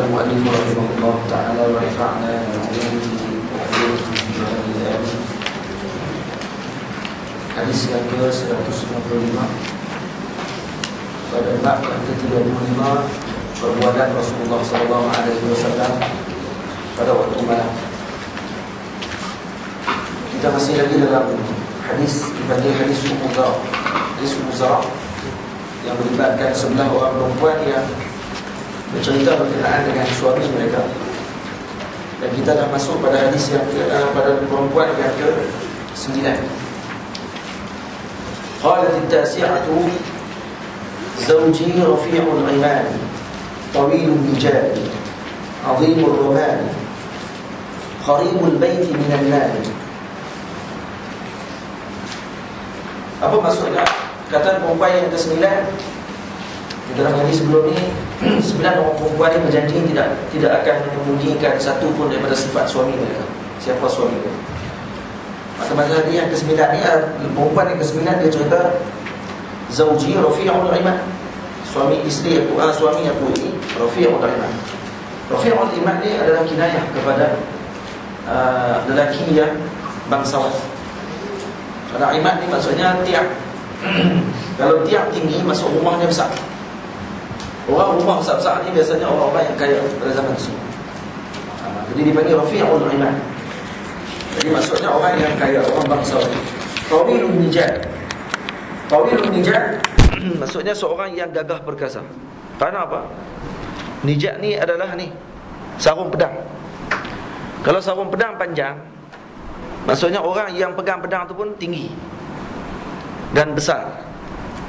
قال المؤلف رحمه الله تعالى ونفعنا بعلومه وعلومه. Hadis yang ke-195 pada bab yang ke-35 perbuatan Rasulullah SAW pada waktu malam. Kita masih lagi dalam hadis dipanggil hadis Ummu Zara yang melibatkan sebelah orang perempuan yang bercerita berkenaan dengan suami mereka. Dan kita dah masuk pada hadis yang pada perempuan yang ke-9. Qalat at-tasi'atu zawji rafi'ul iman tawilun nijad 'azimur ramal qaribul bait minan nar. Apa maksudnya? Kata perempuan yang ke-9 dalam hadis sebelum ni, 9 orang perempuan ini berjanji tidak akan menyembunyikan satu pun daripada sifat suami mereka. Siapa suami mereka? Maka yang ke-9 ni, perempuan yang ke-9 dia cerita Zawji rafi'ul iman. Suami aku ini rafi'ul iman. Rafi'ul iman ni adalah kinayah kepada lelaki yang bangsawan. Kerana iman ni maksudnya tiang. Kalau tiang tinggi, masuk rumahnya besar. Orang rumah besar-besar ni biasanya orang-orang yang kaya pada zaman itu. Jadi dipanggil rafi'ul iman. Jadi maksudnya orang yang kaya, orang bangsawan. Tawilun nijad. Tawilun nijad maksudnya seorang yang gagah perkasa. Kerana apa? Nijad ni adalah sarung pedang. Kalau sarung pedang panjang, maksudnya orang yang pegang pedang tu pun tinggi dan besar.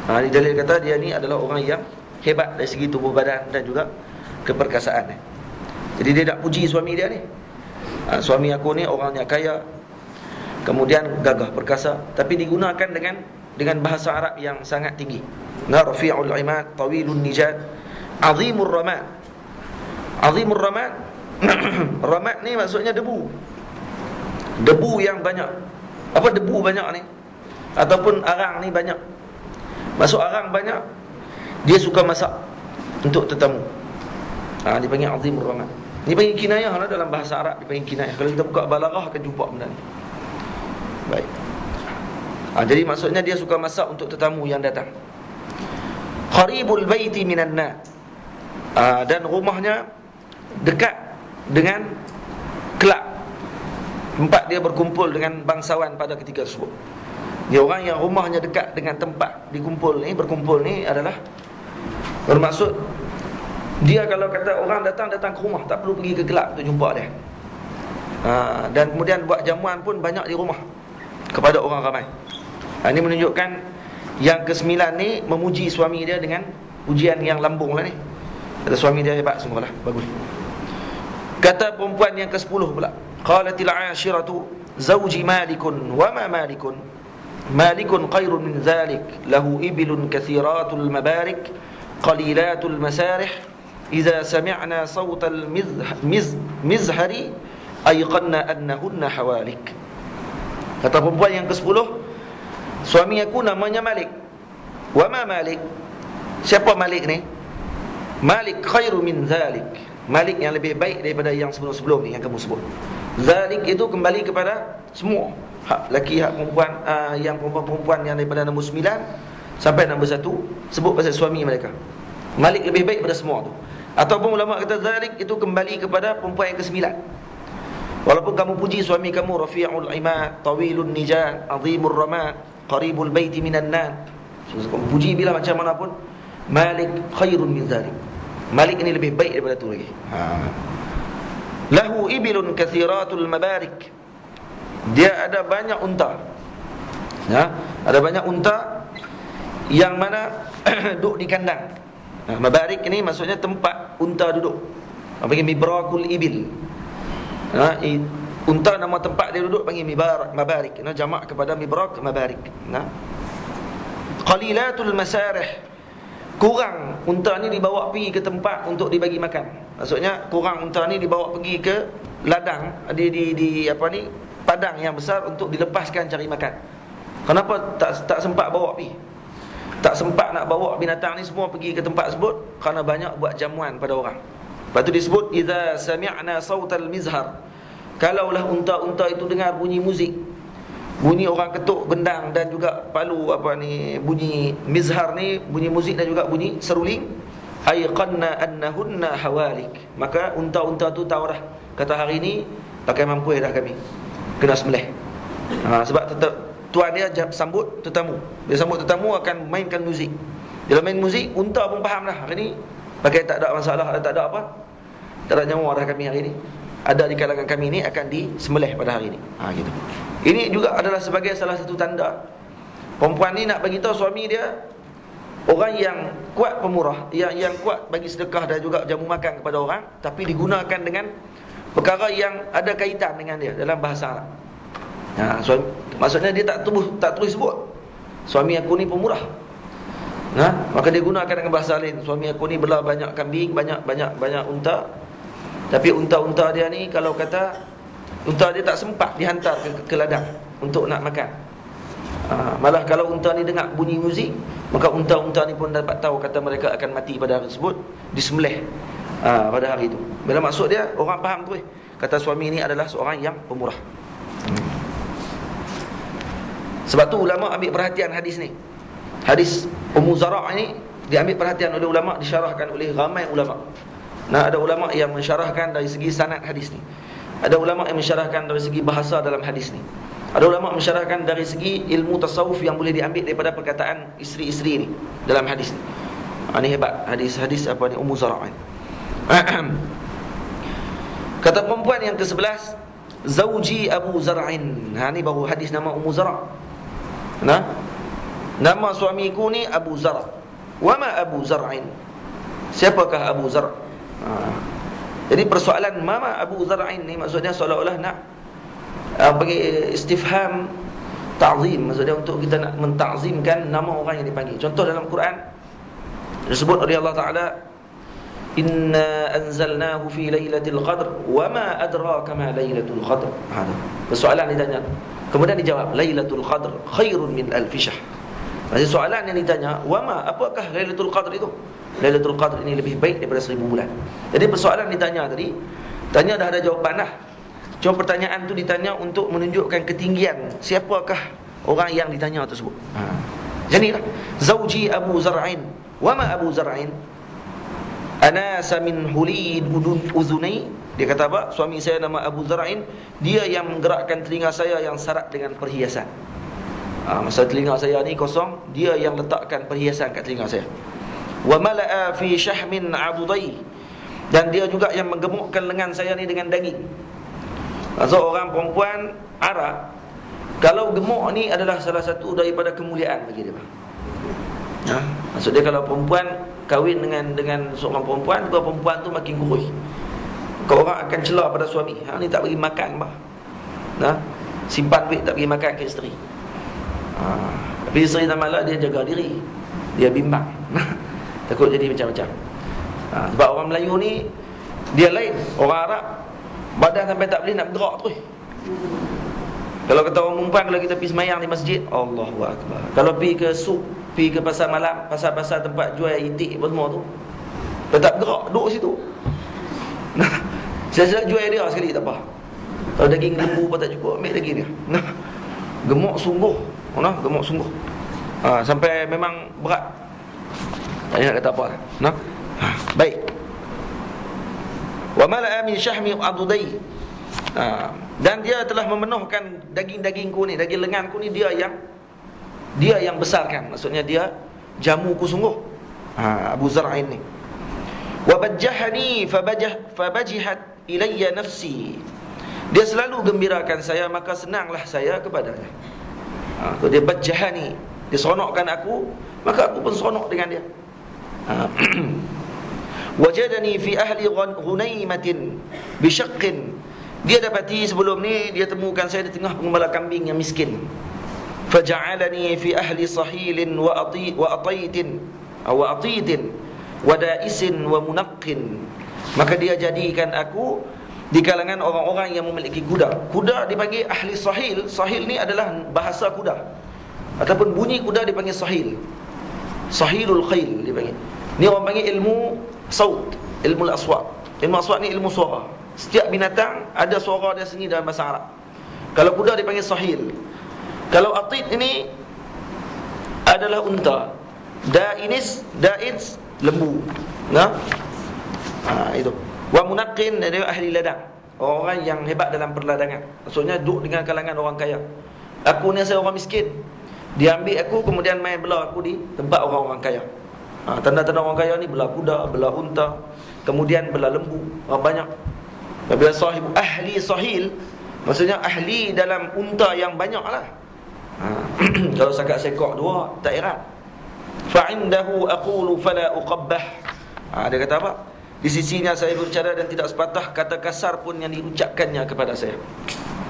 Ini dalil kata dia ni adalah orang yang hebat dari segi tubuh badan dan juga keperkasaan. Jadi dia tak puji suami dia ni. Suami aku ni orangnya kaya, kemudian gagah perkasa, tapi digunakan dengan bahasa Arab yang sangat tinggi. Rafi'ul imad, tawilun nijad, azimur ramat. Azimur ramat ramat ni maksudnya debu. Debu yang banyak. Apa debu banyak ni? Ataupun arang ni banyak. Masuk arang banyak, dia suka masak untuk tetamu. Dipanggil azimur ramat. Ini panggil kinayah lah dalam bahasa Arab, dipanggil kinayah. Kalau kita buka balaghah akan jumpa benda ni. Baik. Jadi maksudnya dia suka masak untuk tetamu yang datang. Qaribul baiti minan nar. Dan rumahnya dekat dengan kelab tempat dia berkumpul dengan bangsawan pada ketika tersebut. Dia orang yang rumahnya dekat dengan tempat berkumpul ni adalah bermaksud dia kalau kata orang datang ke rumah, tak perlu pergi ke kelab untuk jumpa dia. Dan kemudian buat jamuan pun banyak di rumah kepada orang ramai. Ini menunjukkan yang ke-9 ni memuji suami dia dengan pujian yang lambung lah ni. Kata suami dia hebat semualah, bagus. Kata perempuan yang ke-10 pula, qalatil 'ashiratu zawji malikun wa ma malikun. Malikun khairun min zalik, lahu ibilun kathiratul mabarik, qalilatul masarih, idza sami'na sawtal mizhari ayqanna annahunna hawalik. Kata perempuan yang ke-10, suami aku namanya Malik. Wa ma Malik? Siapa Malik ni? Malik khairu min zalik. Malik yang lebih baik daripada yang sebelum-sebelum ni yang kamu sebut. Zalik itu kembali kepada semua, hak laki, hak perempuan, yang perempuan yang daripada nombor 9 sampai nombor 1 sebut pasal suami mereka. Malik lebih baik daripada semua tu. Ataupun ulama kata zalik itu kembali kepada perempuan yang ke-9. Walaupun kamu puji suami kamu rafi'ul imad, tawilun nijad, azimur ramat, qaribul baiti minan nar. Kamu puji bila macam mana pun, Malik khairun min zalik. Malik ini lebih baik daripada tu lagi. Lahu ibilun kathiratul mabarik. Dia ada banyak unta. Ada banyak unta yang mana duduk di kandang. Mabarik ini maksudnya tempat unta duduk. Panggil mibrakul ibil. Unta nama tempat dia duduk panggil mabarik. Jamak kepada mibrak mabarik. Qalilatul masarih. Kurang unta ni dibawa pergi ke tempat untuk dibagi makan. Maksudnya kurang unta ni dibawa pergi ke ladang di padang yang besar untuk dilepaskan cari makan. Kenapa tak sempat bawa pergi? Tak sempat nak bawa binatang ni semua pergi ke tempat tersebut kerana banyak buat jamuan pada orang. Lepas tu disebut idza sami'na sautal mizhar. Kalaulah unta-unta itu dengar bunyi muzik, bunyi orang ketuk gendang dan juga palu bunyi mizhar ni, bunyi muzik dan juga bunyi seruling, ayqanna annahunna hawalik. Maka unta-unta tu tahu dah, kata hari ni pakai mampu dah kami kena sembelih. Sebab tuan dia sambut tetamu. Dia sambut tetamu akan mainkan muzik. Bila main muzik, unta pun faham dah, hari ni pakai tak ada masalah, tak ada apa, tak ada nyawa dah kami hari ni, ada di kalangan kami ni akan disembelih pada hari ni. Gitu. Ini juga adalah sebagai salah satu tanda perempuan ni nak bagi tahu suami dia orang yang kuat pemurah, yang kuat bagi sedekah dan juga jamu makan kepada orang, tapi digunakan dengan perkara yang ada kaitan dengan dia dalam bahasa Arab. Suami, maksudnya dia tak terus sebut suami aku ni pemurah. Maka dia gunakan dengan bahasa lain. Suami aku ni belah banyak kambing, banyak unta. Tapi unta-unta dia ni, kalau kata unta dia tak sempat dihantar ke ladang untuk nak makan. Malah kalau unta ni dengar bunyi muzik, maka unta-unta ni pun dapat tahu kata mereka akan mati pada hari tersebut, disembelih pada hari itu. Bila maksud dia, orang faham tu kata suami ni adalah seorang yang pemurah. Sebab tu ulama ambil perhatian hadis ni. Hadis Ummu Zara' ini diambil perhatian oleh ulama, disyarahkan oleh ramai ulama. Ada ulama yang mensyarahkan dari segi sanad hadis ni. Ada ulama yang mensyarahkan dari segi bahasa dalam hadis ni. Ada ulama mensyarahkan dari segi ilmu tasawuf yang boleh diambil daripada perkataan isteri-isteri ni dalam hadis ni. Ini hebat hadis apa ni Ummu Zara' ni. Kata perempuan yang ke-11, Zauji Abu Zar'in. Ni baru hadis nama Ummu Zara'. Nama suamiku ni Abu Zar'. Wa ma Abu Zar'in? Siapakah Abu Zar'? Jadi persoalan mama Abu Zar'in ni maksudnya seolah-olah nak bagi istifham ta'zim, maksudnya untuk kita nak mentakzimkan nama orang yang dipanggil. Contoh dalam Quran disebut oleh Allah Ta'ala, inna anzalnahu fi lailatul qadr wa ma adraka ma lailatul qadr. Persoalan ditanya, kemudian dijawab lailatul qadr khairun min alf syahr. Maksud soalan yang ditanya, wama, apakah Lailatul Qadr itu? Lailatul Qadr ini lebih baik daripada 1000 bulan. Jadi persoalan ditanya tadi, tanya dah ada jawapan dah. Cuma pertanyaan tu ditanya untuk menunjukkan ketinggian siapakah orang yang ditanya tersebut. Jadi lah, Zauji Abu Zar'in. Wama Abu Zar'in? Anasa min hulid udhunai. Dia kata apa? Suami saya nama Abu Zar'in, dia yang menggerakkan telinga saya yang syarat dengan perhiasan. Masa telinga saya ni kosong, dia yang letakkan perhiasan kat telinga saya. Wa mala'a fi syahmin adudai. Dan dia juga yang menggemukkan lengan saya ni dengan daging. So orang perempuan Arab, kalau gemuk ni adalah salah satu daripada kemuliaan bagi dia. Maksud dia kalau perempuan kahwin dengan seorang perempuan, kalau perempuan tu makin kurus, kau orang akan celah pada suami, ni tak bagi makan simpan duit tak bagi makan ke isteri. Tapi isteri malah dia jaga diri, dia bimbang takut jadi macam-macam. Sebab orang Melayu ni dia lain. Orang Arab badan sampai tak boleh nak bergerak terus. Kalau kata orang perempuan, kalau kita pergi semayang di masjid, Allahu Akbar. Kalau pergi ke suk, pergi ke pasar malam, pasar-pasar tempat jual itik apa semua tu, dia tak bergerak, duduk situ. Saya jual dia sekali tak apa. Kalau daging lembu pun tak cukup, ambil daging dia. Gemuk sungguh. Gemuk sungguh. Sampai memang berat. Tak nak kata apa. Baik. Wa mala'a min syahmi adudai. Dan dia telah memenuhkan daging-dagingku ni, daging lenganku ni, dia yang besarkan. Maksudnya dia jamuku sungguh. Abu Zar'in ni. Wa bajjahani fabajihat ilayya nafsi. Dia selalu gembirakan saya, maka senanglah saya kepadanya. Dia bajjahani, dia seronokkan aku, maka aku pun seronok dengan dia. Wajadani fi ahli ghunaimatin bishaqqin. Dia dapati sebelum ni, dia temukan saya di tengah pengembala kambing yang miskin. Faja'alani fi ahli sahilin wa ataitin wa da'isin wa munaqqin. Maka dia jadikan aku di kalangan orang-orang yang memiliki kuda. Kuda dipanggil ahli sahil. Sahil ni adalah bahasa kuda, ataupun bunyi kuda dipanggil sahil. Sahilul khail dipanggil. Ni orang panggil ilmu saut, ilmu al-aswat. Ilmu aswat ni ilmu suara. Setiap binatang ada suara dia sendiri dalam bahasa Arab. Kalau kuda dipanggil sahil. Kalau atid ini adalah unta. Dainis lembu. Nah, itu. Wa munaqqin dari ahli ladang. Orang yang hebat dalam perladangan. Maksudnya duduk dengan kalangan orang kaya. Aku ni saya orang miskin. Dia ambil aku kemudian main bela aku di tempat orang-orang kaya. Tanda-tanda orang kaya ni bela kuda, bela unta, kemudian bela lembu, banyak. Bila sahib ahli sahil, maksudnya ahli dalam unta yang banyak lah. Kalau sakat sekok dua tak erat. Fa'indahu aqulu fala uqabbah. Dia kata apa? Di sisinya saya berbicara dan tidak sepatah kata kasar pun yang diucapkannya kepada saya.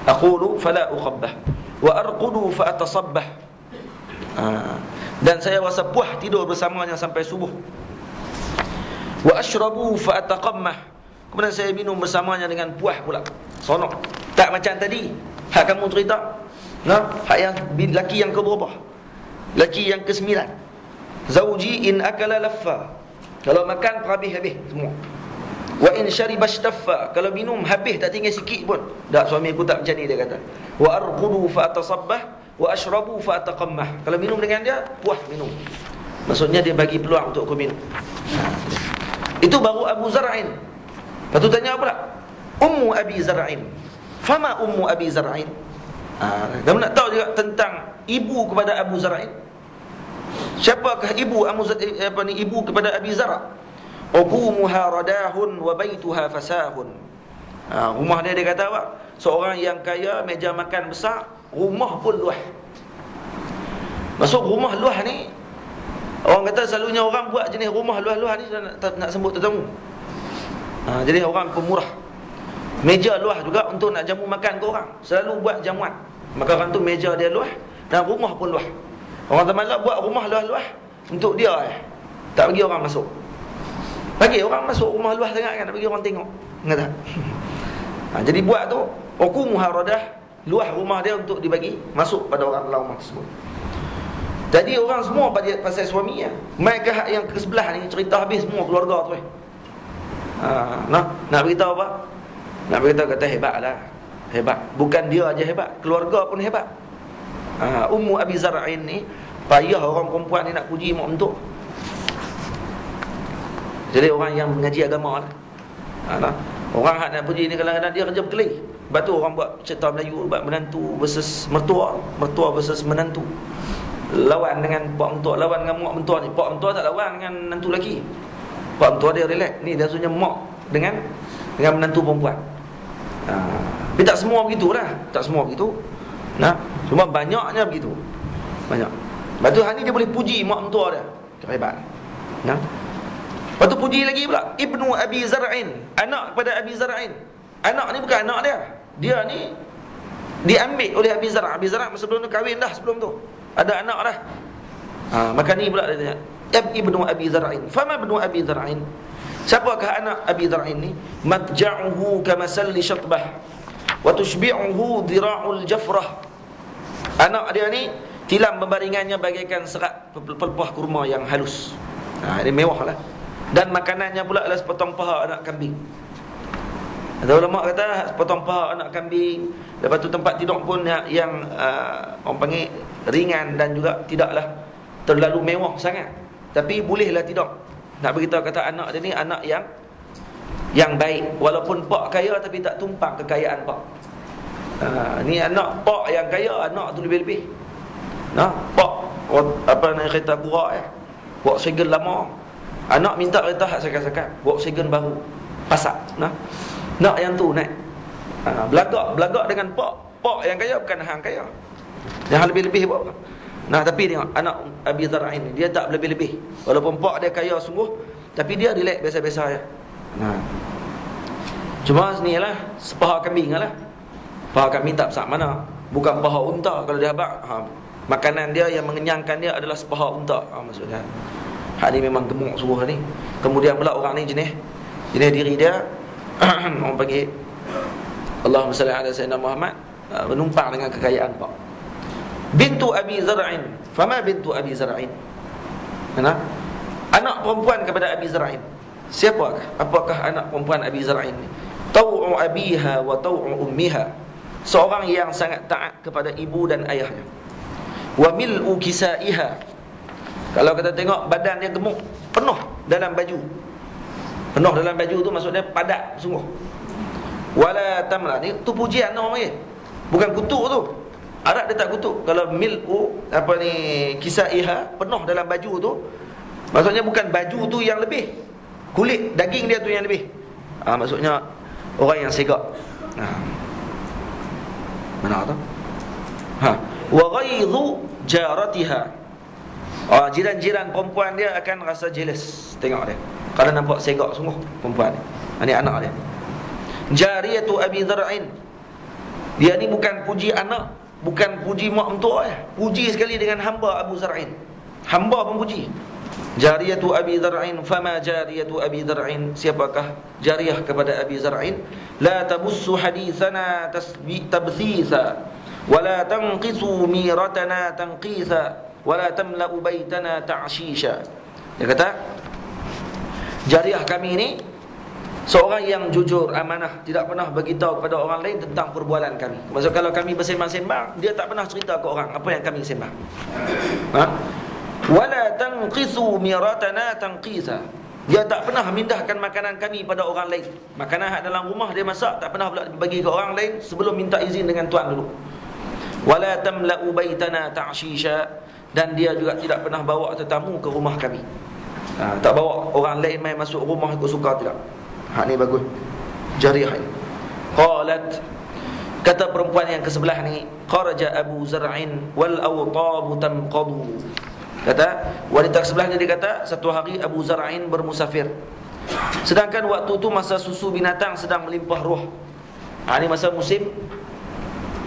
Aqulu fala uqabbah wa arqudu fa atasabbah. Dan saya rasa puas tidur bersamanya sampai subuh. Wa ashrabu fa ataqammah. Kemudian saya minum bersamanya dengan puas pula. Sonok. Tak macam tadi. Hak kamu cerita. Hak yang laki yang ke-berapa? Laki yang ke-9. Zawji in akala laffa. Kalau makan habis-habis semua. Wa in shariba ishtaffa. Kalau minum habis tak tinggal sikit pun. Tak, suami aku tak macam ni dia kata. Wa arqudu fa atasabbah wa ashrabu fa ataqammah. Kalau minum dengan dia, puas minum. Maksudnya dia bagi peluang untuk aku minum. Itu baru Abu Zar'in. Lepas tu tanya pula Ummu Abi Zar'in. Fama Ummu Abi Zar'in? Kamu nak tahu juga tentang ibu kepada Abu Zar'in? Siapakah ibu ibu kepada Abi Zar'? Uqumuha radahun wa baituha fasahun. Rumah dia kata apa? Seorang yang kaya, meja makan besar, rumah pun luas. Maksud rumah luas ni, orang kata selalunya orang buat jenis rumah luas-luas ni nak sambut tetamu. Jadi orang pemurah. Meja luas juga untuk nak jamu makan ke orang. Selalu buat jamuan. Maka orang tu meja dia luas dan rumah pun luas. Orang temanlah buat rumah luas-luas untuk dia tak bagi orang masuk. Bagi orang masuk rumah luas sangat kan, tak bagi orang tengok. Ingat tak? Jadi buat tu uqumuha radah, luas rumah dia untuk dibagi masuk pada orang dalam rumah tersebut. Jadi orang semua pasal suami mai ke hak yang ke sebelah ni cerita habis semua keluarga tu. Nak beritahu apa? Nak beritahu kata hebatlah. Hebat. Bukan dia aja hebat, keluarga pun hebat. Ummu Abi Zar'in ni payah orang perempuan ni nak puji mak mentua. Jadi orang yang mengaji agama lah. Orang hak nak puji ni kadang-kadang dia kerja berkeli. Sebab tu orang buat cerita Melayu, buat menantu versus mertua, mertua versus menantu. Lawan dengan pak mentua, lawan dengan mak mentua ni. Pak mentua tak lawan dengan menantu lelaki. Pak mentua dia relax. Ni dia sebenarnya mak dengan menantu perempuan. Tapi tak semua begitulah. Tak semua begitu. Cuma banyaknya begitu. Banyak. Lepas tu hari ni dia boleh puji mak mentua dia. Hebat. Lepas tu puji lagi pula Ibnu Abi Zar'in, anak kepada Abi Zar'in. Anak ni bukan anak dia. Dia ni diambil oleh Abi Zar'. Abi Zar' sebelum tu kahwin dah sebelum tu. Ada anak dah. Maka ni pula dia tanya, Ibnu Abi Zar'in. Fama Ibnu Abi Zar'in? Siapakah anak Abi Zar'in ni? Matja'uhu kamasalli syatbah wa tushbi'uhu dhira'ul jafrah. Anak dia ni tilam pembaringannya bagaikan serat pelepah kurma yang halus. Ini mewah lah. Dan makanannya pula adalah sepotong paha anak kambing. Ada ulama kata sepotong paha anak kambing. Lepas tu tempat tidur pun yang orang panggil ringan dan juga tidaklah terlalu mewah sangat. Tapi bolehlah tidur. Nak beritahu kata anak dia ni anak yang baik. Walaupun pak kaya tapi tak tumpang kekayaan pak. Ni anak pak yang kaya, anak tu lebih-lebih. Pak apa nak kereta kurak bawa segel lama. Anak minta kereta hak sakat-sakat, bawa segel baru, pasak. Nak yang tu naik. Belagak dengan pak yang kaya bukan hang kaya. Yang lebih-lebih buat apa? Tapi tengok anak Abi Zar'in ni dia tak lebih-lebih. Walaupun pak dia kaya sungguh, tapi dia relax biasa-biasa je. Cuma sinilah sepaha kambing lah. Paha kambing tak besar mana. Bukan paha unta. Kalau dia habaq, makanan dia yang mengenyangkan dia adalah sepaha unta. Maksudnya hak ni memang gemuk sungguh ni. Kemudian pula orang ni jenis diri dia orang panggil Allahumma salli ala sayyidina Muhammad, menumpang dengan kekayaan pak. Bintu Abi Zar'in. Fama bintu Abi Zar'in? Anak perempuan kepada Abi Zar'in. Siapakah? Apakah anak perempuan Abi Zar'in ni? Tau'u abiha wa tau'u ummiha. Seorang yang sangat taat kepada ibu dan ayahnya. Wa mil'u kisaiha. Kalau kita tengok badan dia gemuk, penuh dalam baju. Penuh dalam baju tu maksudnya padat sungguh. Wala tamla, ni tu pujian orang panggil. Bukan kutuk tu. Arab dia tak kutuk. Kalau mil'u kisaiha, penuh dalam baju tu, maksudnya bukan baju tu yang lebih, kulit daging dia tu yang lebih. Maksudnya orang yang segak. Mana tu? Wa ghaidhu jaratiha. Jiran-jiran perempuan dia akan rasa jealous tengok dia, kalau nampak segak sungguh perempuan ni. Ini anak dia. Jariyatu Abi Zar'in. Dia ni bukan puji anak, bukan puji mak mentua ya. Puji sekali dengan hamba Abu Zar'in. Hamba pun puji. Jariyatu Abi Zar'in, fama jariyatu Abi Zar'in. Siapakah jariyah kepada Abi Zar'in? La tabussu hadithana tabthitha, wala tanqisu miratana tanqitha, wala tamla'u baitana ta'shisha. Dia kata, jariyah kami ni seorang yang jujur, amanah, tidak pernah beritahu kepada orang lain tentang perbualan kami. Maksud kalau kami bersembang-sembang, dia tak pernah cerita ke orang apa yang kami sembang. Wala tanqisu miratana tanqisa. Dia tak pernah mindahkan makanan kami pada orang lain. Makanan dalam rumah dia masak, tak pernah pula bagi ke orang lain sebelum minta izin dengan tuan dulu. Wala tamla'u baitana ta'shisha. Dan dia juga tidak pernah bawa tetamu ke rumah kami. Tak bawa orang lain main masuk rumah ikut suka, tidak. Ni bagus. Jariyah ini. Qalat, kata perempuan yang ke sebelah ni, kharaja Abu Zar'in wal awtabu tanqadu. Kata wanita ke sebelah ni, dia kata satu hari Abu Zar'in bermusafir, sedangkan waktu tu masa susu binatang sedang melimpah ruah. Ni masa musim,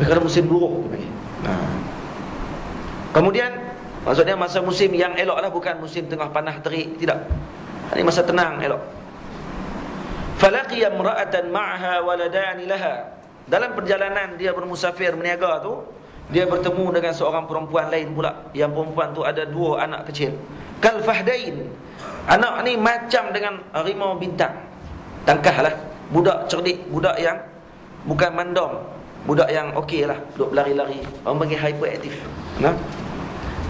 mereka musim buruh. Kemudian maksudnya masa musim yang elok lah, bukan musim tengah panas terik, tidak. Ini masa tenang, elok. Falaqiya imra'atan ma'aha waladani laha. Dalam perjalanan dia bermusafir berniaga tu, dia bertemu dengan seorang perempuan lain pula. Yang perempuan tu ada 2 anak kecil. Kal fahdain. Anak ni macam dengan harimau bintang. Tangkah lah. Budak cerdik, budak yang bukan mandom, budak yang okey lah, duk berlari-lari. Orang panggil hyperaktif.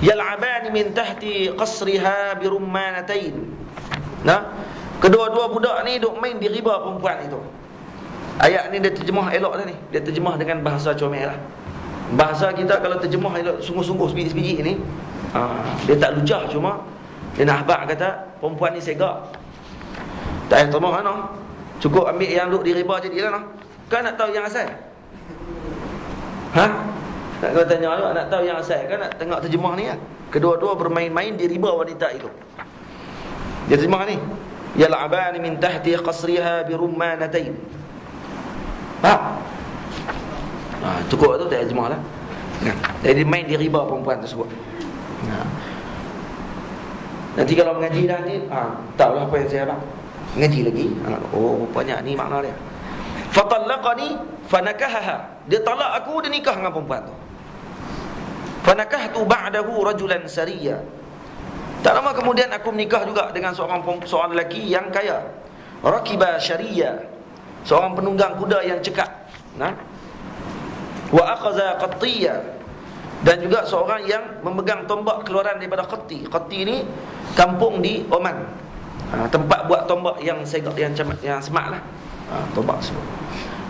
Yal'abani min tahti qasriha birummanatain. Kedua-dua budak ni duk main di riba perempuan itu. Ayat ni dia terjemah elok dah ni. Dia terjemah dengan bahasa comel lah. Bahasa kita kalau terjemah elok sungguh-sungguh sebiji-sebiji ni, dia tak lucah, cuma dia nak habaq kata perempuan ni segak. Tak payah terjemah noh. Cukup ambil yang duk di riba jadilah noh. Kan nak tahu yang asal? Nak kau tanya lu, nak tahu yang asal kan, nak tengok terjemah ni kan. Kedua-dua bermain-main di riba wanita itu. Dia terjemah ni, yal'abani min tahti qasriha birummanatain. Cukup tu tak terjemah lah. Jadi main di riba perempuan tersebut. Nanti kalau mengaji dah nanti, tahulah apa yang saya abang. Mengaji lagi. Rupanya ni makna dia. Fatallaqani fanakahaha. Dia talak aku, dia nikah dengan perempuan tu. Fanakahtu ba'dahu rajulan sariya. Tak lama kemudian aku menikah juga dengan seorang lelaki yang kaya. Rakiba syariya. Seorang penunggang kuda yang cekap. Wa akhadha qattiya. Dan juga seorang yang memegang tombak keluaran daripada Qatti. Qatti ni kampung di Oman. Tempat buat tombak yang segak, yang semak lah. Tombak semua.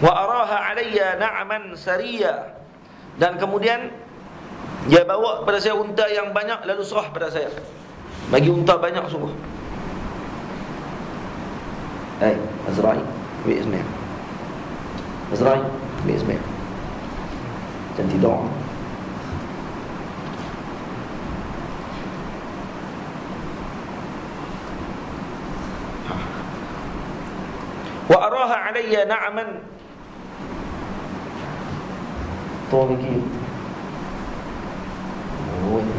Wa araha alayya na'man sariya. Dan kemudian dia bawa pada saya unta yang banyak, lalu serah pada saya. Bagi unta banyak sungguh. Azra'i bi ismi. Azra'i bi ismi. Jangan tidur. Wa araha alayya na'man. Tolong lagi.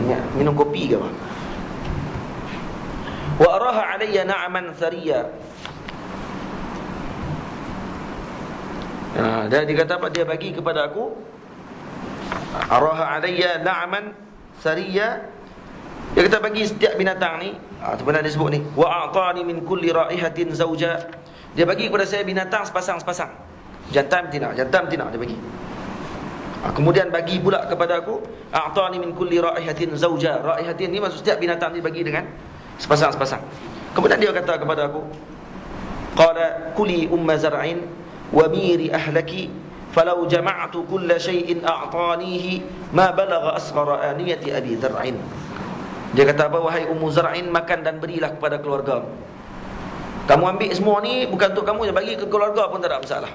Ingat minum kopi ke apa? Wa araha alayya na'man thariya. Dan dia kata apa, dia bagi kepada aku, araha alayya na'man thariya, Dia kata bagi setiap binatang ni, sebenarnya dia sebut ni, wa a'tani min kulli ra'ihatin zawja. Dia bagi kepada saya binatang sepasang-sepasang. Jantan betina dia bagi. Kemudian bagi pula kepada aku, a'tani min kulli ra'ihatin zawja. Ra'ihatin ni maksud setiap binatang dibagi dengan sepasang-sepasang. Kemudian dia kata kepada aku, qala kuli umma zar'in wa miri ahlaki falau jama'tu kulla shay'in a'tanihi ma balagha asghara aniyati abi zar'in. Dia kata apa? Wahai Ummu Zar'in, makan dan berilah kepada keluarga. Kamu ambil semua ni bukan untuk kamu, bagi ke keluarga pun tak ada masalah.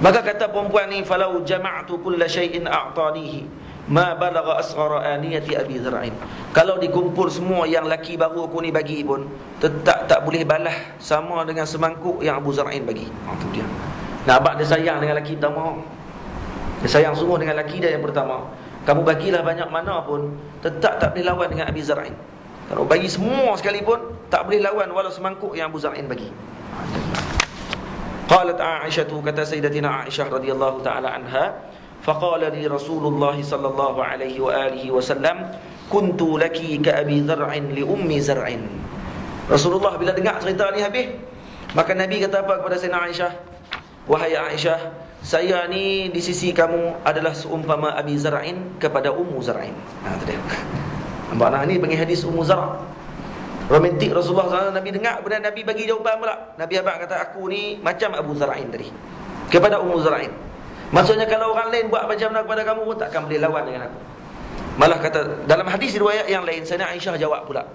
Maka kata perempuan ni, falau jama'tu kulla shay'in a'tanihi ma balagha asghara aniyati abi Zar'in. Kalau dikumpul semua yang laki baru aku ni bagi pun tetap tak boleh balas sama dengan semangkuk yang Abu Zar'in bagi. Itu dia. Nah, abang dia sayang dengan laki pertama. Dia sayang sungguh dengan laki dia yang pertama. Kamu bagilah banyak mana pun tetap tak boleh lawan dengan Abi Zar'in. Kalau bagi semua sekalipun tak boleh lawan walau semangkuk yang Abu Zar'in bagi. Qalat Aisyah, kata Sayyidatina Aisyah radhiyallahu taala anha, faqala li Rasulullah sallallahu alaihi wa alihi wasallam, kuntu laki ka Abi Zar'in li ummi Zar'in. Rasulullah bila dengar cerita ni habis, maka Nabi kata apa kepada Sayyidatina Aisyah? Wahai Aisyah, saya ni di sisi kamu adalah seumpama Abi Zar'in kepada Ummu Zar'in. Itu dia. Nampak nah, ni panggil hadis Ummu Zar'. Romantik Rasulullah SAW. Nabi dengar, kemudian Nabi bagi jawapan pula. Nabi abang kata, aku ni macam Abu Zar'in tadi kepada Ummu Zar'in. Maksudnya kalau orang lain buat macam mana kepada kamu pun takkan boleh lawan dengan aku. Malah kata dalam hadis riwayat yang lain, Sayyidatina Aisyah jawab pula,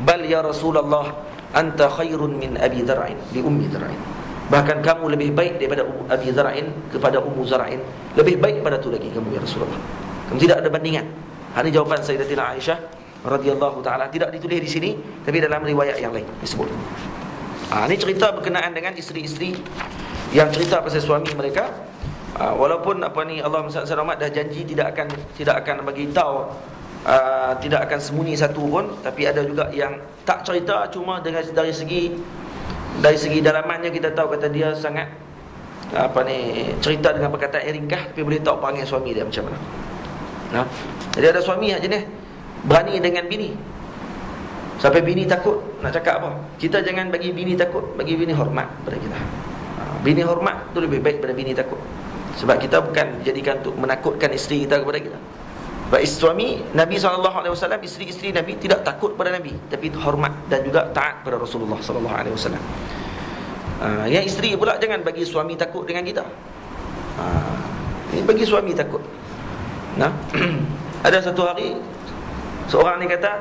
bal ya Rasulullah anta khairun min Abi Zar'in li Ummi Zar'in. Bahkan kamu lebih baik daripada Abi Zar'in kepada Ummu Zar'in. Lebih baik pada tu lagi kamu ya Rasulullah. Kamu tidak ada bandingan. Ini jawapan Sayyidatina Aisyah radhiyallahu taala. Tidak ditulis di sini, tapi dalam riwayat yang lain disebut. Ini cerita berkenaan dengan isteri-isteri yang cerita pasal suami mereka. Walaupun Allah SWT dah janji tidak akan bagi tahu, tidak akan sembunyi satu pun, tapi ada juga yang tak cerita, cuma dari segi dalamannya kita tahu kata dia sangat cerita dengan perkataan yang ringkas, tapi boleh tahu perangai suami dia macam mana. Jadi ada suami yang jenis berani dengan bini sampai bini takut nak cakap apa. Kita jangan bagi bini takut, bagi bini hormat pada kita. Bini hormat tu lebih baik pada bini takut. Sebab kita bukan jadikan untuk menakutkan isteri kita kepada kita. Sebab suami Nabi SAW, isteri-isteri Nabi tidak takut pada Nabi, tapi hormat dan juga taat pada Rasulullah SAW. Yang isteri pula jangan bagi suami takut dengan kita. Ini bagi suami takut. Ada satu hari seorang ni kata,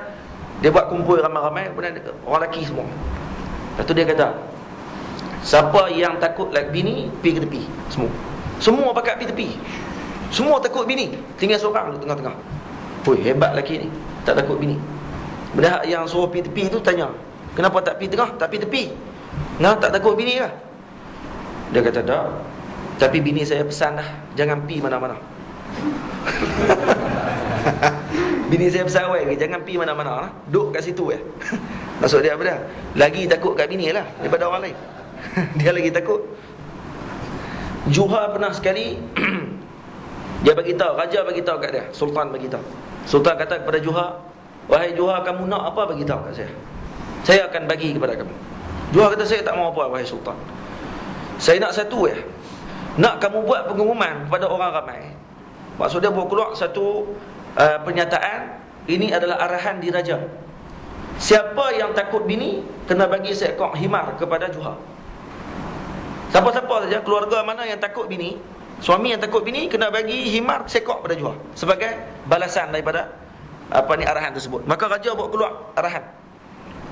dia buat kumpul ramai-ramai, kemudian orang lelaki semua. Lepas tu dia kata, siapa yang takut bini, pergi ke tepi. Semua pakat pergi tepi. Semua takut bini, tinggal seorang di tengah-tengah. Oi, hebat lelaki ni, tak takut bini. Benda yang suruh pergi tepi tu tanya, kenapa tak pergi tengah, tak pergi tepi? Tak takut bini lah. Dia kata, tak, tapi bini saya pesan dah, jangan pergi mana-mana. Bini saya pesan jangan pergi mana-mana, duduk kat situ. Maksud dia apa dah? Lagi takut kat bini lah daripada orang lain. Dia lagi takut. Juha pernah sekali dia bagi tahu, raja bagi tahu kat dia, sultan bagi tahu. Sultan kata kepada Juha, wahai Juha, kamu nak apa bagi tahu kat saya. Saya akan bagi kepada kamu. Juha kata, saya tak mau apa wahai sultan. Saya nak satu nak kamu buat pengumuman kepada orang ramai. Maksud dia buat keluar satu pernyataan, ini adalah arahan diraja. Siapa yang takut bini kena bagi seekor himar kepada Juha. Siapa-siapa saja, keluarga mana yang takut bini, suami yang takut bini, kena bagi himar seekor pada Juha sebagai balasan daripada arahan tersebut. Maka raja buat keluar arahan.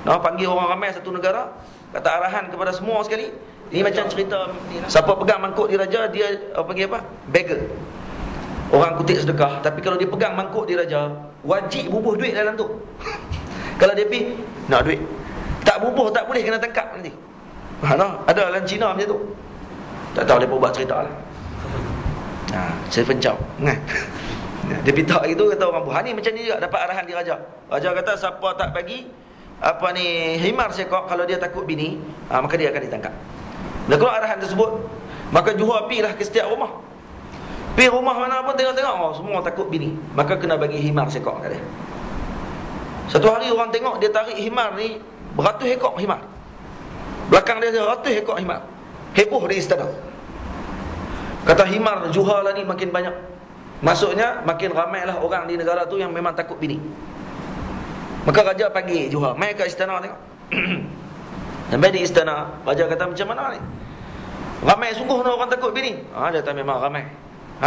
Panggil orang ramai satu negara, kata arahan kepada semua sekali. Ini macam cerita, siapa pegang mangkuk di raja, dia panggil apa? Beggar. Orang kutip sedekah, tapi kalau dia pegang mangkuk di raja, wajib bubuh duit dalam tu. Kalau dia pergi nak duit, tak bubuh tak boleh, kena tangkap nanti. Ada dalam Cina macam tu. Tak tahu dia buat cerita lah. Saya pencau. Dia pinta gitu, kata orang buah ni macam ni juga dapat arahan di raja. Raja kata siapa tak bagi himar sekok, kalau dia takut bini, maka dia akan ditangkap. Bila keluar arahan tersebut, maka Juha pergilah ke setiap rumah. Pergi rumah mana pun tengok-tengok, oh, semua takut bini. Maka kena bagi himar sekok kat dia. Satu hari orang tengok dia tarik himar ni, beratus ekor himar. Belakang dia ada ratus ekor himar. Heboh di istana. Kata himar juhala ni makin banyak. Maksudnya makin ramailah orang di negara tu yang memang takut bini. Maka raja panggil juha, mai ke istana tengok. Sampai di istana, raja kata macam mana ni? Ramai sungguh orang takut bini. Dia kata memang ramai.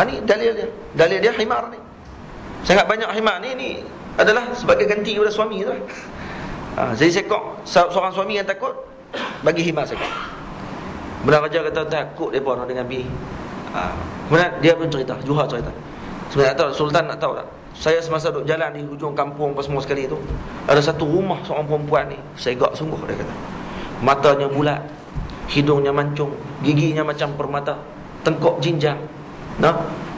Ni dalil dia. Dalil dia himar ni. Sangat banyak himar ni adalah sebagai ganti kepada suami tu. Jadi sekok seorang suami yang takut bagi himar sekok. Kemudian raja kata takut depa nak dengan bini. Kemudian dia pun cerita, juha cerita. Sebenarnya tahu sultan nak tahu tak? Saya semasa duduk jalan di hujung kampung apa semua sekali tu, ada satu rumah seorang perempuan ni, segak sungguh dia kata. Matanya bulat, hidungnya mancung, giginya macam permata, tengkok jinjang.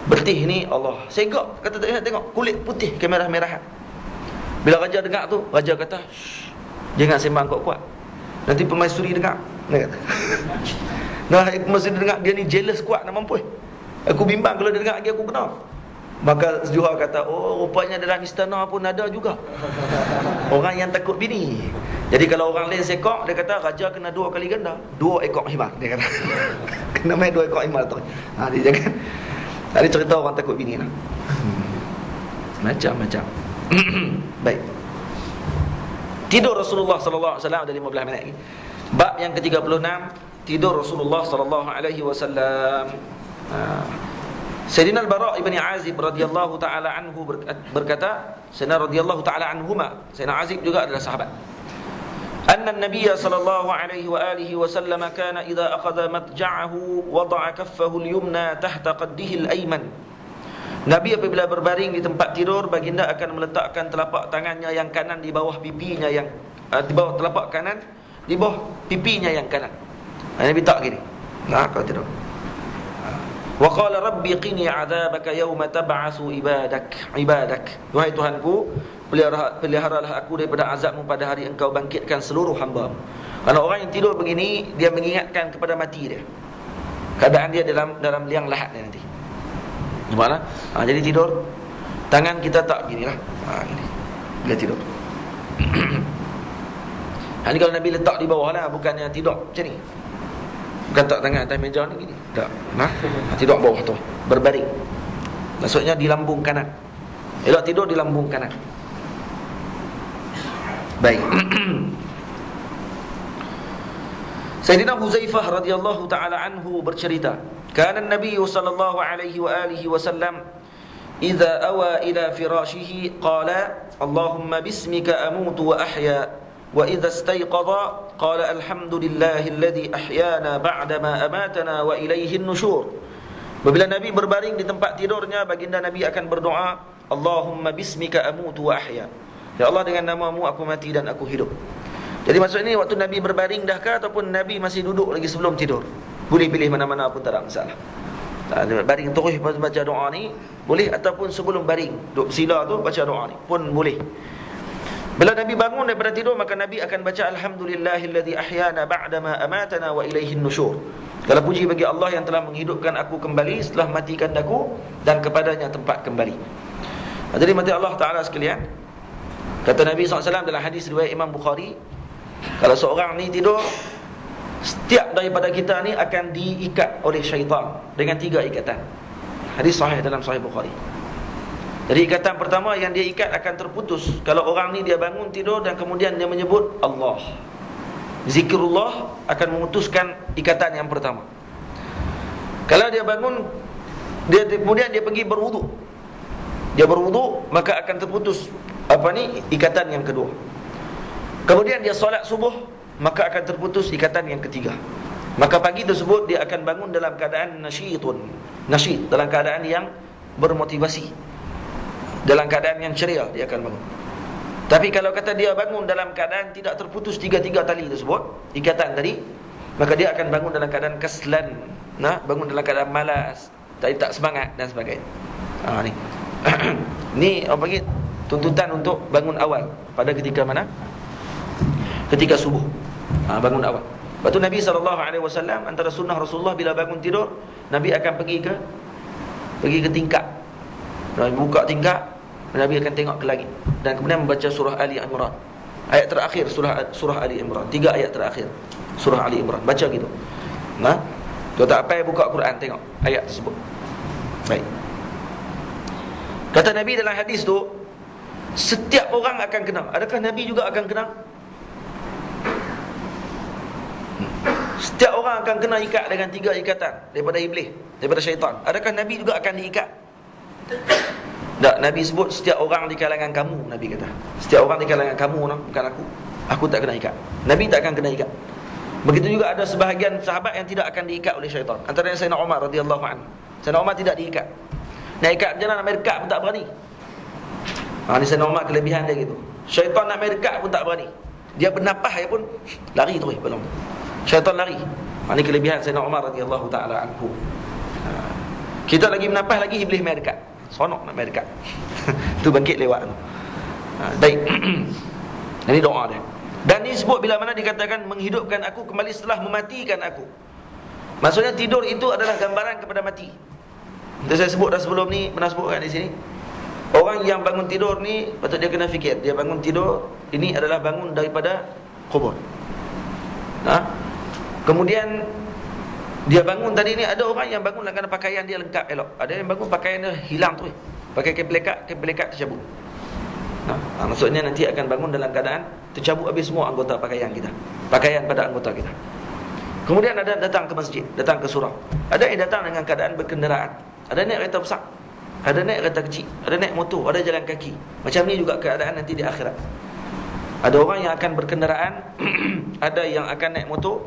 Betih ni Allah. Segak kata tengok kulit putih kemerah-merahan. Bila raja dengar tu, raja kata, jangan sembang kuat-kuat. Nanti permaisuri dengar. Dia kata. Permaisuri dengar dia ni jealous kuat nak mampu. Aku bimbang kalau dia dengar lagi aku kena. Maka juha kata, oh rupanya dalam istana pun ada juga orang yang takut bini. Jadi kalau orang lain sekok, dia kata raja kena 2 kali ganda, 2 ekor himar. Dia kata kena main 2 ekor himar tu. Dia jangan. Tadi cerita orang takut bini lah. Macam-macam. Baik. Tidur Rasulullah sallallahu alaihi wasallam ada 15 minit lagi. Bab yang ke-36, tidur Rasulullah sallallahu alaihi wasallam. Sayyidina Al-Bara' ibn Azib radhiyallahu taala anhu berkata, Sayyidina radhiyallahu taala anhuma, Sayyidina Azib juga adalah sahabat. Anna an-nabiy sallallahu alaihi wa alihi wasallam kana idza akhadha matja'ahu wada'a kaffahu al-yumna tahta qaddihi al-ayman. Nabi apabila berbaring di tempat tidur, baginda akan meletakkan telapak tangannya yang kanan di bawah pipinya yang di bawah telapak kanan di bawah pipinya yang kanan. Nabi tak gini. Kalau tidur. Wa qala rabbi qini 'adzabaka yawma tab'atsu ibadak. Wahai Tuhanku, peliharalah aku daripada azabmu pada hari engkau bangkitkan seluruh hamba. Kalau orang yang tidur begini, dia mengingatkan kepada mati dia. Keadaan dia dalam liang lahat dia nanti. Gimana? Jadi tidur, tangan kita tak ginilah. Gini. Dia tidur. Ini kalau Nabi letak di bawah lah, bukannya tidur macam ni. Bukan tak tangan atas meja ni gini. Tak. Tidur bawah tu, berbaring. Maksudnya di lambung kanan. Elok tidur di lambung kanan. Baik. Sayyidina Huzaifah radhiyallahu taala anhu bercerita, kana an-nabiy sallallahu alaihi wa alihi wasallam idza awa ila firashihi qala Allahumma bismika amutu wa ahya wa idza istayqadha qala alhamdulillahi alladhi ahyana ba'da ma amatana wa ilayhi an-nushur. Apabila Nabi berbaring di tempat tidurnya, baginda Nabi akan berdoa, Allahumma bismika amutu wa ahya. Ya Allah, dengan namamu aku mati dan aku hidup. Jadi maksud ini waktu Nabi berbaring dahkah ataupun Nabi masih duduk lagi sebelum tidur? Boleh pilih mana-mana pun tak ada masalah. Baring terus baca doa ni boleh, ataupun sebelum baring duduk sila tu baca doa ni pun boleh. Bila Nabi bangun daripada tidur, maka Nabi akan baca alhamdulillahilladzi ahyana ba'da ma amatana wa ilaihin nusyur. Segala puji bagi Allah yang telah menghidupkan aku kembali setelah matikan aku, dan kepadanya tempat kembali. Jadi mati Allah Ta'ala sekalian, kata Nabi SAW dalam hadis riwayat Imam Bukhari, kalau seorang ni tidur, setiap daripada kita ni akan diikat oleh syaitan dengan 3 ikatan. Hadis sahih dalam Sahih Bukhari. Jadi ikatan pertama yang dia ikat akan terputus kalau orang ni dia bangun tidur dan kemudian dia menyebut Allah. Zikrullah akan memutuskan ikatan yang pertama. Kalau dia bangun, kemudian dia pergi berwuduk, dia berwuduk, maka akan terputus ikatan yang kedua. Kemudian dia solat subuh, maka akan terputus ikatan yang ketiga. Maka pagi tersebut dia akan bangun dalam keadaan nasyid, dalam keadaan yang bermotivasi, dalam keadaan yang ceria dia akan bangun. Tapi kalau kata dia bangun dalam keadaan tidak terputus 3 tali tersebut, ikatan tadi, maka dia akan bangun dalam keadaan kaslan, bangun dalam keadaan malas, tak semangat dan sebagainya. Ni ni apa panggil tuntutan untuk bangun awal pada ketika mana? Ketika subuh. Bangun awal. Lepas tu Nabi SAW, antara sunnah Rasulullah bila bangun tidur, Nabi akan pergi ke pergi ke tingkap. Nabi buka tingkap, Nabi akan tengok ke langit dan kemudian membaca surah Ali Imran. Ayat terakhir surah Ali Imran. 3 ayat terakhir surah Ali Imran. Baca gitu. Nah, kalau tak payah buka Quran, tengok ayat tersebut. Baik. Kata Nabi dalam hadis tu, setiap orang akan kena. Adakah Nabi juga akan kena? Setiap orang akan kena ikat dengan 3 ikatan daripada iblis, daripada syaitan. Adakah Nabi juga akan diikat? Tak, Nabi sebut setiap orang di kalangan kamu. Nabi kata setiap orang di kalangan kamu, bukan aku. Aku tak kena ikat. Nabi tak akan kena ikat. Begitu juga ada sebahagian sahabat yang tidak akan diikat oleh syaitan. Antaranya Sayyidina Umar radhiyallahu anhu. Sayyidina Umar tidak diikat. Nak ikat berjalan nak merkat pun tak berani. Ini Sayyidina Umar kelebihan dia gitu. Syaitan nak merkat pun tak berani. Dia bernafas dia pun lari terus belum. Syaitan lari. Ini kelebihan Sayyidina Umar radhiyallahu taala anhu. Kita lagi bernafas lagi iblis merkat. Sonok nak merkat. Tu bangkit lewat tu. Baik. Ini doa dia. Dan disebut bila mana dikatakan menghidupkan aku kembali setelah mematikan aku. Maksudnya tidur itu adalah gambaran kepada mati. Itu saya sebut dah sebelum ni, pernah sebutkan di sini. Orang yang bangun tidur ni patut dia kena fikir, dia bangun tidur ini adalah bangun daripada kubur. Kemudian dia bangun tadi ni, ada orang yang bangun kerana pakaian dia lengkap elok. Ada yang bangun pakaian dia hilang tu. Pakai kain pelekat tercabut. Maksudnya nanti akan bangun dalam keadaan tercabut habis semua anggota pakaian kita. Pakaian pada anggota kita. Kemudian ada datang ke masjid, datang ke surau. Ada yang datang dengan keadaan berkenderaan. Ada naik kereta besar, ada naik kereta kecil, ada naik motor, ada jalan kaki. Macam ni juga keadaan nanti di akhirat. Ada orang yang akan berkenderaan, ada yang akan naik motor.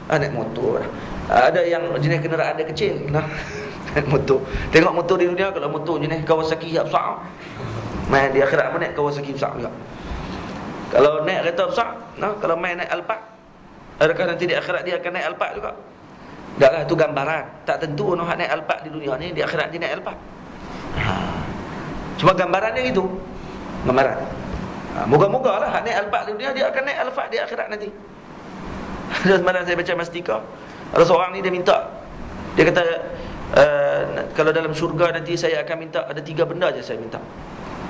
Naik motor. Ada yang jenis kenderaan dia kecil. Naik motor. Tengok motor di dunia, kalau motor jenis Kawasaki yang besar, main di akhirat pun naik Kawasaki besar juga. Kalau naik kereta besar, kalau main naik Alphard, adakah nanti di akhirat dia akan naik Alphard juga? Taklah, itu gambaran. Tak tentu nak naik Alphard di dunia ni, di akhirat dia naik Alphard. Cuma gambaran dia gitu. Gambaran. Moga-moga lah naik Alphard di dunia, dia akan naik Alphard di akhirat nanti. Semalam saya baca Mastika, ada seorang ni dia minta, dia kata kalau dalam syurga nanti saya akan minta, ada 3 benda je saya minta.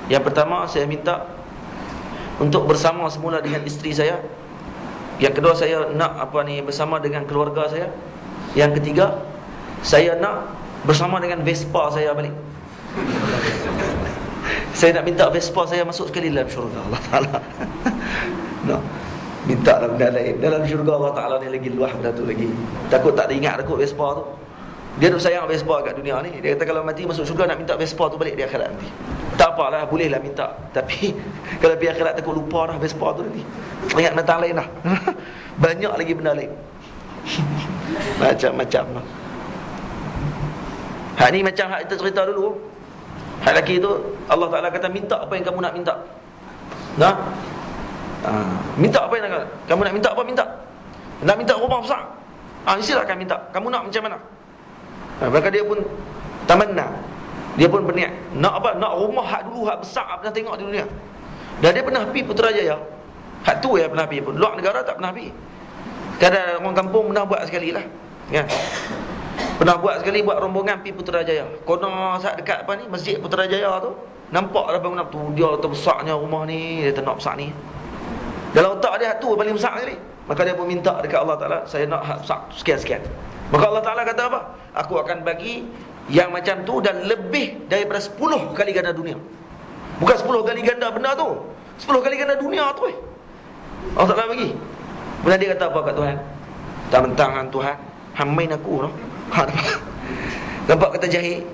Yang pertama, saya minta untuk bersama semula dengan isteri saya. Yang kedua, saya nak bersama dengan keluarga saya. Yang ketiga, saya nak bersama dengan Vespa saya balik. Saya nak minta Vespa saya masuk sekali dalam syurga Allah Ta'ala. Minta dalam benda lain. Dalam syurga Allah Ta'ala ni lagi luas benda tu lagi. Takut tak diingat takut Vespa tu. Dia duk sayang Vespa kat dunia ni. Dia kata kalau mati masuk syurga nak minta Vespa tu balik di akhirat nanti. Tak apalah, bolehlah minta. Tapi kalau pergi akhirat takut lupa dah Vespa tu nanti. Ingat benda lain dah. Banyak lagi benda lain. Macam-macam lah. Hak ni macam hak kita cerita dulu. Hak lelaki tu Allah Ta'ala kata minta apa yang kamu nak minta. Minta apa yang kamu nak minta, apa minta. Nak minta rumah besar, silakan minta. Kamu nak macam mana? Maka dia pun tamanna, dia pun berniat nak apa? Nak rumah hak dulu, hak besar pernah tengok di dunia. Dan dia pernah pergi Putrajaya. Hak tu ya pernah pergi pun. Luar negara tak pernah pergi. Kadang orang kampung pernah buat sekali lah, ya. Pernah buat sekali, buat rombongan pergi Putrajaya. Kono saat dekat apa ni, Masjid Putrajaya tu, nampak dah bangunan tu, dia terbesarnya rumah ni, dia nak besar ni. Dalam otak dia hak tu paling besar sekali. Maka dia pun minta dekat Allah Ta'ala, saya nak hak besar sekian-sekian. Maka Allah Ta'ala kata apa? Aku akan bagi yang macam tu dan lebih daripada 10 kali ganda dunia. Bukan 10 kali ganda benda tu, 10 kali ganda dunia tu. Allah Ta'ala bagi. Kemudian dia kata apa kat Tuhan? Tak mentang Tuhan, hamain aku no? Nampak kata jahil.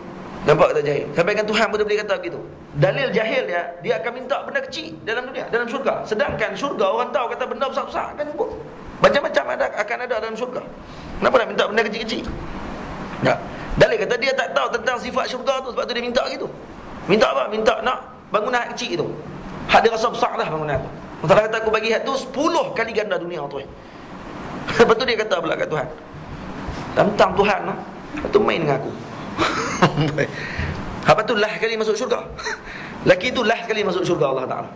Nampak kata jahil. Sampai kan Tuhan pun boleh kata begitu. Dalil jahil dia akan minta benda kecil dalam dunia, dalam syurga. Sedangkan syurga orang tahu kata benda besar-besar kan sebut. Macam-macam akan ada dalam syurga. Kenapa nak minta benda kecil-kecil? Tak. Dalil kata dia tak tahu tentang sifat syurga tu, sebab tu dia minta gitu. Minta apa? Minta nak bangunan hak kecil tu. Hak dia rasa besar dah bangunan tu. Allah kata aku bagi hak tu 10 kali ganda dunia tu. Lepas tu dia kata pula kat Tuhan, tentang Tuhan lah, lepas tu main dengan aku. Lepas tu lah kali masuk syurga. Laki tu lah sekali masuk syurga Allah Ta'ala.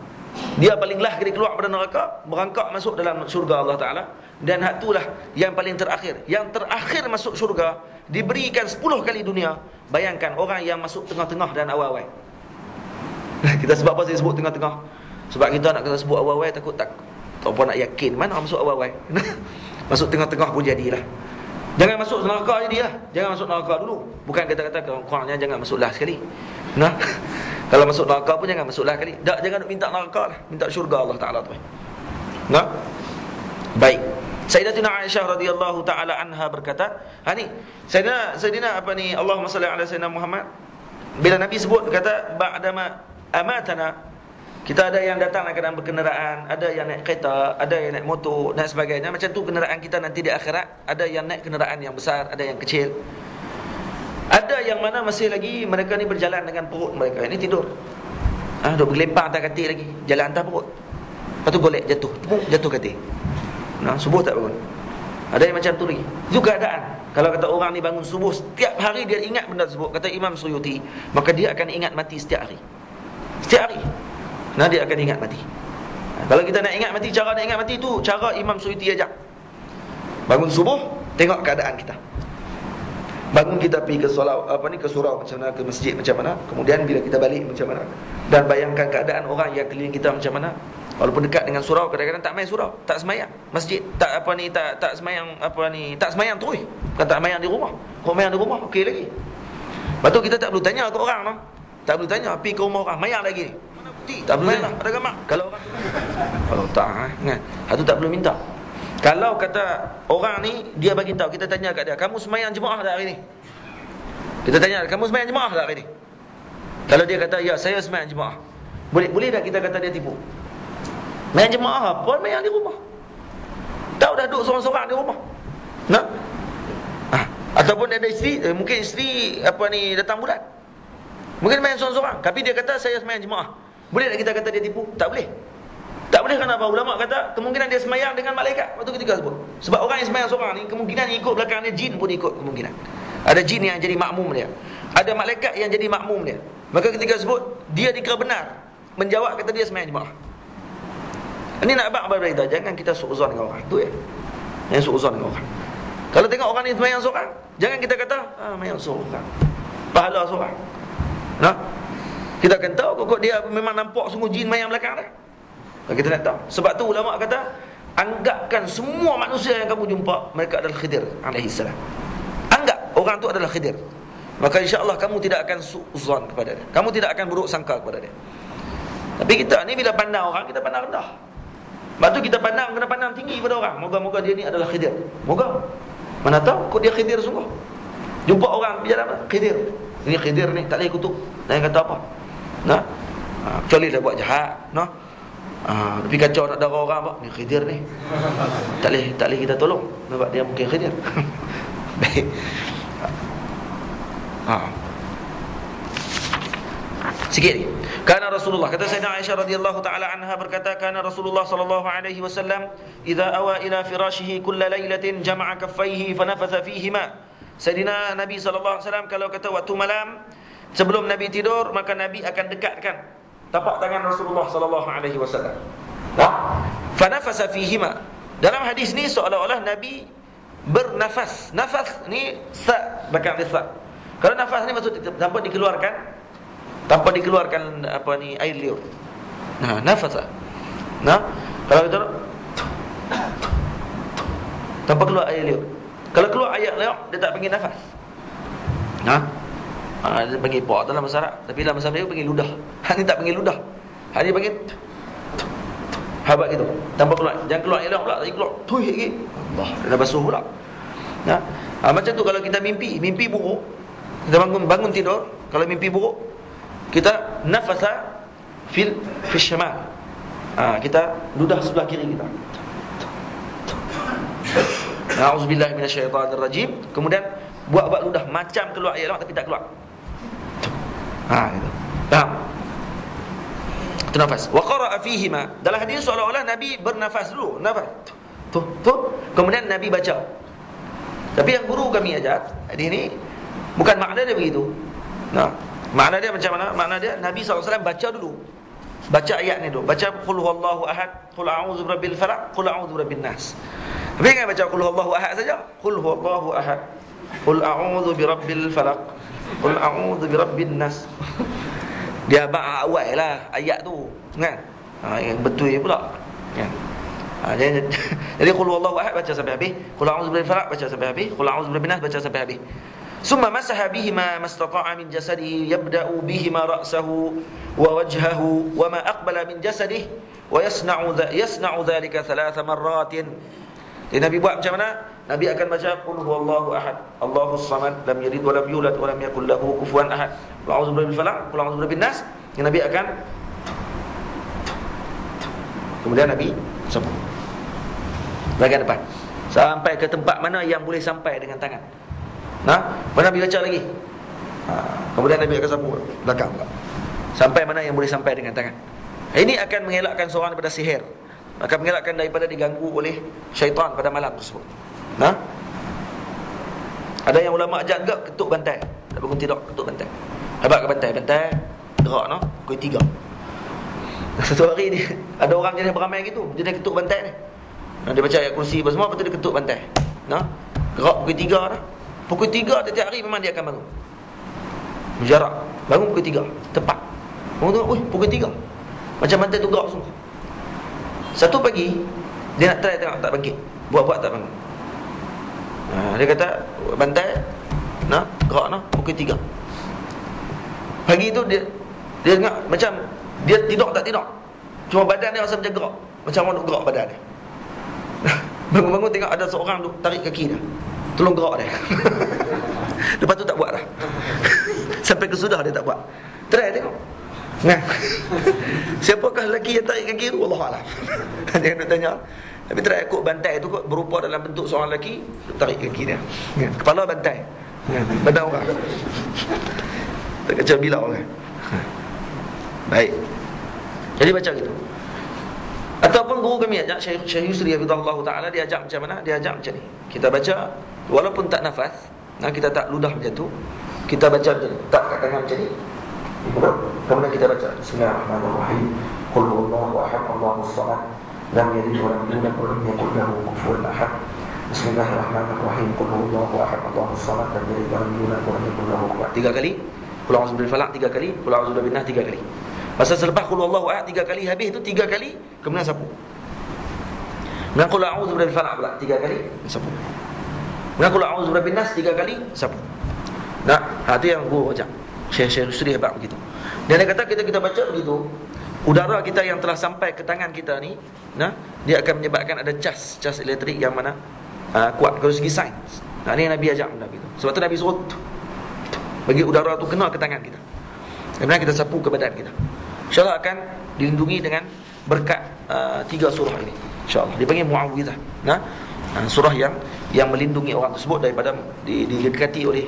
Dia paling lah kali keluar pada neraka, merangkak masuk dalam syurga Allah Ta'ala. Dan hak itulah yang paling terakhir. Yang terakhir masuk syurga, diberikan 10 kali dunia. Bayangkan orang yang masuk tengah-tengah dan awal-awal. Kita sebab apa saya sebut tengah-tengah? Sebab kita nak kata sebut awal-awal, takut tak apa nak yakin mana orang masuk awal-awal. Masuk tengah-tengah pun jadilah. Jangan masuk neraka je dia. Jangan masuk neraka dulu. Bukan kata-kata kurangnya jangan masuk lah sekali. Nah, kalau masuk neraka pun jangan masuk lah sekali. Jangan minta neraka lah, minta syurga Allah Ta'ala tu. Nah, baik. Sayyidatina Aisyah radhiyallahu taala anha berkata, ni Sayyidina apa ni, Allahumma salli ala Sayyidina Muhammad. Bila Nabi sebut kata ba'dama amatana, kita ada yang datang dalam berkenderaan, ada yang naik kereta, ada yang naik motor dan sebagainya. Macam tu kenderaan kita nanti di akhirat. Ada yang naik kenderaan yang besar, ada yang kecil. Ada yang mana masih lagi mereka ni berjalan dengan perut mereka. Ini tidur. Duk bergelempang atas katil lagi, jalan atas perut. Lepas tu golek jatuh, jatuh katil. Nah, subuh tak bangun. Ada yang macam tu lagi. Itu keadaan. Kalau kata orang ni bangun subuh, setiap hari dia ingat benda tersebut, kata Imam Suyuti, maka dia akan ingat mati setiap hari. Setiap hari. Nah, dia akan ingat mati. Kalau kita nak ingat mati, cara nak ingat mati tu cara Imam Suyuti ajak. Bangun subuh, tengok keadaan kita. Bangun kita pergi ke solat, ke surau macam mana, ke masjid macam mana, kemudian bila kita balik macam mana, dan bayangkan keadaan orang yang keliling kita macam mana. Walaupun dekat dengan surau, kadang-kadang tak main surau, tak semayang masjid, tak semayang tak semayang terus. Bukan tak semayang di rumah. Kalau semayang di rumah okey lagi. Lepas tu kita tak perlu tanya ke orang noh. Tak perlu tanya, pergi ke rumah orang, mayang lagi ni. Mana bukti? Tak perlu lah, ada gambar. Kalau orang kalau tak kan, hatu tak perlu minta. Kalau kata orang ni dia bagi tahu, kita tanya kat dia, kamu semayang jemaah tak hari ni? Kita tanya, kamu semayang jemaah tak hari ni? Kalau dia kata ya, saya semayang jemaah. Boleh tak kita kata dia tipu? Main jemaah apa? Main di rumah. Tahu dah duduk seorang-seorang di rumah. Nah. Ataupun dia ada isteri, mungkin isteri datang bulan. Mungkin main seorang-seorang, tapi dia kata saya semayang jemaah. Boleh tak kita kata dia tipu? Tak boleh. Tak boleh, kenapa? Ulama kata kemungkinan dia semayang dengan malaikat. Waktu ketika sebut. Sebab orang yang semayang seorang ni kemungkinan ikut belakang dia, jin pun ikut kemungkinan. Ada jin yang jadi makmum dia. Ada malaikat yang jadi makmum dia. Maka ketika sebut dia dikira benar menjawab kata dia semayang jemaah. Ini nak abang abang kita, jangan kita suuzon dengan orang. Tu ya. Yang suuzon dengan orang. Kalau tengok orang ni semayang seorang, jangan kita kata semayang seorang, pahala seorang. Nah, kita akan tahu kok dia memang nampak sungguh jin mayang belakang dah. Kita nak tahu. Sebab tu ulama kata, anggapkan semua manusia yang kamu jumpa mereka adalah Khidir alaihi salam. Anggap orang tu adalah Khidir. Maka insya-Allah kamu tidak akan suuzon kepada dia. Kamu tidak akan buruk sangka kepada dia. Tapi kita ni bila pandang orang, kita pandang rendah. Lepas tu kita kena pandang tinggi pada orang. Moga-moga dia ni adalah Khidir. Moga. Mana tahu kok dia Khidir sungguh. Jumpa orang berjalan, Khidir. Ini Khidir ni, tak boleh kutuk. Jangan kata apa. Nah. Kecuali dah buat jahat, noh. Tapi kacau nak darah orang apa? Ni Khidir ni. Tak boleh kita tolong. Nampak dia mungkin Khidir. Baik. Sikit ni. Kana Rasulullah, kata Sayyidina Aisyah radhiyallahu taala anha berkata, kana Rasulullah sallallahu alaihi wasallam idza awa ila firashihi kull lailatin jama'a kaffaihi fa nafatha fihima. Sayyidina Nabi sallallahu alaihi wasallam kalau kata waktu malam sebelum Nabi tidur, maka Nabi akan dekatkan tapak tangan Rasulullah sallallahu alaihi wasallam. Fa nafasa fihima. Dalam hadis ni seolah-olah Nabi bernafas. Nafas ni sa bakal sa. Kalau nafas ni maksud tanpa dikeluarkan air liur. Nafasa. Kalau kita tanpa keluar air liur. Kalau keluar air liur, dia tak panggil nafas. Dia panggil pak dalam bahasa Arab, tapi dalam bahasa Melayu panggil ludah. Ni tak panggil ludah. Dia panggil habat gitu. Tanpa keluar. Jangan keluar air liur pula, tadi keluar. Tuih lagi. Allah, dah basuh pula. Macam tu kalau kita mimpi buruk, kita bangun tidur, kalau mimpi buruk, kita nafasa fil syamal. Kita ludah sebelah kiri kita. A'udzubillahi minasyaitonirrajim. Kemudian buat ludah macam keluar air tapi tak keluar. Gitu. Faham? Itu nafas. Wa qara'a fihima. Dalam hadis seolah-olah Nabi bernafas dulu, nafas. Tuh. Kemudian Nabi baca. Tapi yang guru kami ajar, hadis ni bukan makna dia begitu. Makna dia macam mana? Makna dia Nabi SAW baca dulu. baca ayat ni dulu. Baca qul huwallahu ahad, qul a'udzu birabbil falaq, qul a'udzu birabbin nas. Tapi kan baca qul huwallahu ahad saja. Qul huwallahu ahad, qul a'udzu birabbil falaq, qul a'udzu birabbin nas. Dia baca awal lah ayat tu, kan? Yang betul pula, kan? Jadi qul huwallahu ahad baca sampai habis, qul a'udzu birabbil falaq baca sampai habis, qul a'udzu birabbin nas baca sampai habis. Summa masaha bihima mastata'a min jasadihi, yabda'u bihima ra'sahu wa wajhahu wa ma aqbala min jasadihi wa yasna'u dhalika 3 marratin. Jadi Nabi buat macam mana? Nabi akan baca qul huwallahu ahad, Allahus samad, lam yalid wa lam yulad wa lam yakul lahu kufuwan ahad, qul a'udzu birabbil falaq, qul a'udzu birabbin nas. Nabi akan, kemudian Nabi sapu bahagian depan sampai ke tempat mana yang boleh sampai dengan tangan. Mana Nabi baca lagi. Kemudian Nabi akan sapu belakang pula, sampai mana yang boleh sampai dengan tangan. Ini akan mengelakkan seorang daripada sihir, akan mengelakkan daripada diganggu oleh syaitan pada malam tersebut. Ada yang ulama ajar juga ketuk bantai. Tak bangun tidur, ketuk bantai. Hebat ke bantai? Bantai gerak pukul 3. Satu hari ni ada orang jenis beramai gitu, dia ketuk bantai ni. Dia baca ayat kursi apa semua, lepas tu dia ketuk bantai. Gerak pukul 3 dah. Pukul 3 setiap hari memang dia akan bangun. Mujarab, bangun pukul 3 tepat. Bangun tengok, pukul 3 macam bantai tu gerak semua. Satu pagi dia nak try tengok tak bangkit, buat-buat tak bangun. Dia kata bantai gerak pukul 3. Pagi tu dia tengok macam dia tidur tak tidur, cuma badan dia rasa macam gerak, macam orang duk gerak badan dia. Bangun-bangun tengok ada seorang duk tarik kaki dia, tolong gerak dia. Lepas tu tak buat dah. Sampai kesudah dia tak buat. Try tengok. Siapakah lelaki yang tarik kaki tu? Wallahualam. Dia nak tanya. Tapi try ikut bantai tu kot, berupa dalam bentuk seorang lelaki, tarik kaki dia. Kepala bantai, badan orang. Tak kacau bilau kan. Baik. Jadi baca gitu. Ataupun guru kami ajak, Syekh Yusri hafizahullah taala, dia ajak macam mana? Dia ajak macam ni. Kita baca walaupun tak nafas, kita tak ludah macam tu, kita baca macam ni, tak kat tangan macam ni. Kemudian kita baca Bismillahirrahmanirrahim. Qul huwallahu ahad, Allahus samad, lam yalid wa lam yulad wa lam yakul lahu kufuwan ahad. Bismillahirrahmanirrahim. Qul huwallahu ahad, Allahus samad, lam yalid wa lam yulad wa lam yakul lahu kufuwan ahad. 3 kali. Qul a'udzu birabbil falaq 3 kali, qul a'udzu birabbin nas 3 kali. Masa selepas qul huwallahu ahad 3 kali habis tu 3 kali, kemudian sapu. Kemudian qul a'udzu birabbil falaq pula 3 kali, sapu. Kemudian qul a'udzu birabbin nas 3 kali, sapu. Tu yang guru baca. Syekh Yusri hebat begitu. Dan dia kata kita baca begitu, udara kita yang telah sampai ke tangan kita ni, dia akan menyebabkan ada cas elektrik yang mana kuat dari segi sains. Ni yang Nabi ajak benda begitu. Sebab tu Nabi suruh bagi udara tu kena ke tangan kita. Kemudian kita sapu ke badan kita. InsyaAllah akan dilindungi dengan berkat 3 surah ini. InsyaAllah dipanggil Mu'awwidhah. Surah yang melindungi orang tersebut daripada didekati oleh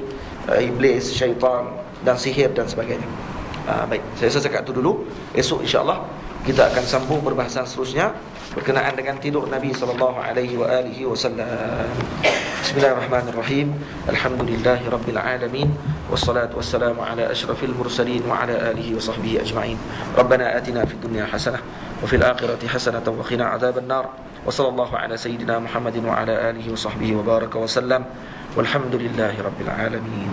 iblis, syaitan dan sihir dan sebagainya. Baik, saya rasa cakap tu dulu. Esok insya-Allah kita akan sambung perbahasan seterusnya berkenaan dengan tidur Nabi sallallahu alaihi wasallam. Bismillahirrahmanirrahim. Alhamdulillahirabbil alamin wassalatu wassalamu ala asyrafil mursalin wa ala alihi wa sahbihi ajma'in. Rabbana atina fid dunya hasanah wa fil akhirati hasanah wa qina adzaban nar. Wa sallallahu ala sayyidina Muhammadin wa ala alihi wa sahbihi wa baraka wa sallam. Walhamdulillahirabbil alamin.